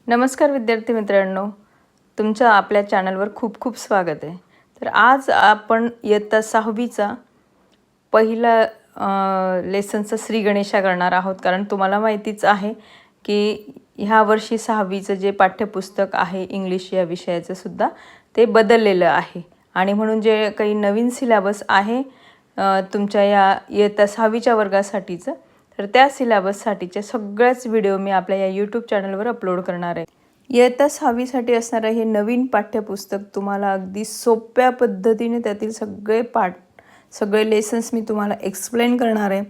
नमस्कार विद्यार्थी मित्रांनो, तुमचं आपल्या चॅनलवर खूप खूप स्वागत आहे। तर आज आपण इयत्ता 6वीचा पहिला लेसनचा श्री गणेशा करणार आहोत। कारण तुम्हाला माहितीच आहे की ह्या वर्षी 6वीचं जे पाठ्यपुस्तक आहे इंग्लिश या विषयाचं सुद्धा ते बदललेलं आहे आणि म्हणून जे काही नवीन सिलेबस आहे तुमच्या या इयत्ता 6वीच्या वर्गासाठीचं, तर त्या सिलेबससाठीचे सगळेच व्हिडिओ मी आपल्या या यूट्यूब चॅनलवर अपलोड करणार आहे। इयत्ता 6वीसाठी असणारं हे नवीन पाठ्यपुस्तक तुम्हाला अगदी सोप्या पद्धतीने त्यातील सगळे लेसन्स मी तुम्हाला एक्सप्लेन करणार आहे।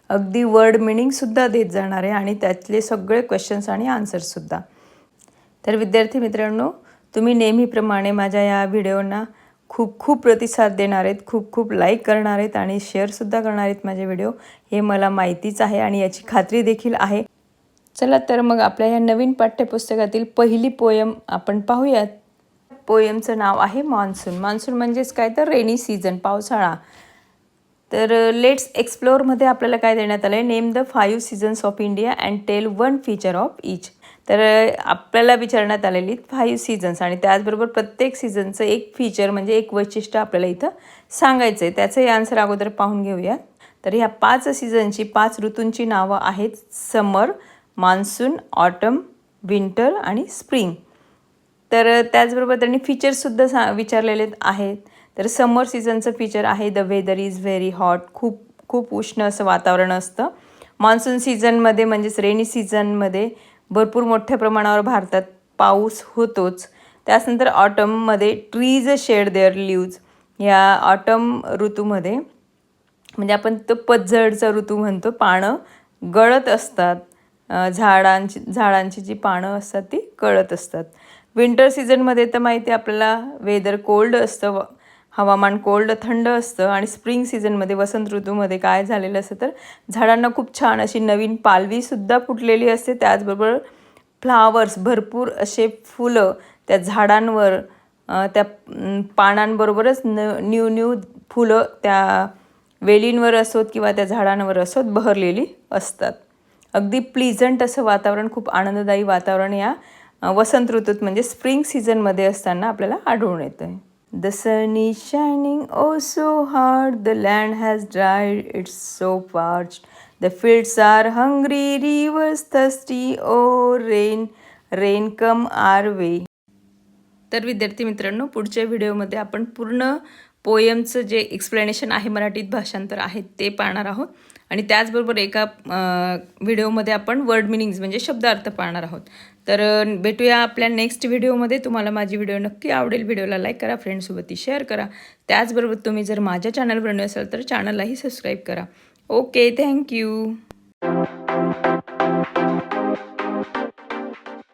अगदी वर्ड मीनिंगसुद्धा देत जाणार आहे आणि त्यातले सगळे क्वेश्चन्स आणि आन्सर्ससुद्धा। तर विद्यार्थी मित्रांनो, तुम्ही नेहमीप्रमाणे माझ्या या व्हिडिओना खूप खूप प्रतिसाद देणार आहेत, खूप खूप लाईक करणार आहेत आणि शेअरसुद्धा करणार आहेत माझे व्हिडिओ, हे मला माहितीच आहे आणि याची खात्री देखील आहे। चला तर मग आपल्या या नवीन पाठ्यपुस्तकातील पहिली पोयम आपण पाहूयात। पोयमचं नाव आहे मान्सून। मान्सून म्हणजेच काय तर रेनी सीझन, पावसाळा। तर लेट्स एक्सप्लोअरमध्ये आपल्याला काय देण्यात आलं आहे, name the 5 seasons of India and tell 1 feature of each. तर आपल्याला विचारण्यात आलेली 5 सीझन्स आणि त्याचबरोबर प्रत्येक सीझनचं एक फीचर म्हणजे एक वैशिष्ट्य आपल्याला इथं सांगायचं आहे। त्याचंही आन्सर अगोदर पाहून घेऊयात। तर ह्या 5 सीझनची 5 ऋतूंची नावं आहेत समर, मान्सून, ऑटम, विंटर आणि स्प्रिंग। तर त्याचबरोबर त्यांनी फीचर्ससुद्धा विचारलेले आहेत। तर समर सीझनचं फीचर आहे the weather is very hot, खूप उष्ण असं वातावरण असतं। मान्सून सीझनमध्ये म्हणजेच रेनी सीझनमध्ये भरपूर मोठ्या प्रमाणावर भारतात पाऊस होतोच। त्यानंतर ऑटममध्ये ट्रीज शेड देअर लीव्ज, या ऑटम ऋतूमध्ये म्हणजे आपण तो पतझडचा ऋतू म्हणतो, पानं गळत असतात, झाडांची जी पानं असतात ती गळत असतात। विंटर सीझनमध्ये तर माहिती आपल्याला वेदर कोल्ड असतं, हवामान कोल्ड थंड असतं आणि स्प्रिंग सीझनमध्ये वसंत ऋतूमध्ये काय झालेलं असतं तर झाडांना खूप छान अशी नवीन पालवीसुद्धा फुटलेली असते। त्याचबरोबर फ्लावर्स, भरपूर असे फुलं त्या झाडांवर त्या पानांबरोबरच न्यू फुलं त्या वेलींवर असोत किंवा त्या झाडांवर असोत बहरलेली असतात। अगदी प्लीजंट असं वातावरण, खूप आनंददायी वातावरण या वसंत ऋतूत म्हणजे स्प्रिंग सीझनमध्ये असताना आपल्याला आढळून येतं आहे। The sun is shining oh so hard, the land has dried it's so parched, the fields are hungry, rivers thirsty, oh rain come our way. तर विद्यार्थी मित्रांनो, पुढच्या व्हिडिओमध्ये आपण पूर्ण पोयमचं जे एक्सप्लेनेशन आहे, मराठीत भाषांतर आहे ते पाहणार आहोत आणि त्याचबरोबर एका व्हिडिओमध्ये आपण वर्ड मिनिंग्स म्हणजे शब्दार्थ पाहणार आहोत। तर भेटूया आपल्या नेक्स्ट व्हिडिओमध्ये। तुम्हाला माझी व्हिडिओ नक्की आवडेल, व्हिडिओला लाईक करा, फ्रेंड्ससोबत शेअर करा। त्याचबरोबर तुम्ही जर माझ्या चॅनलवर नसाल तर चॅनललाही सबस्क्राईब करा। Okay, thank you.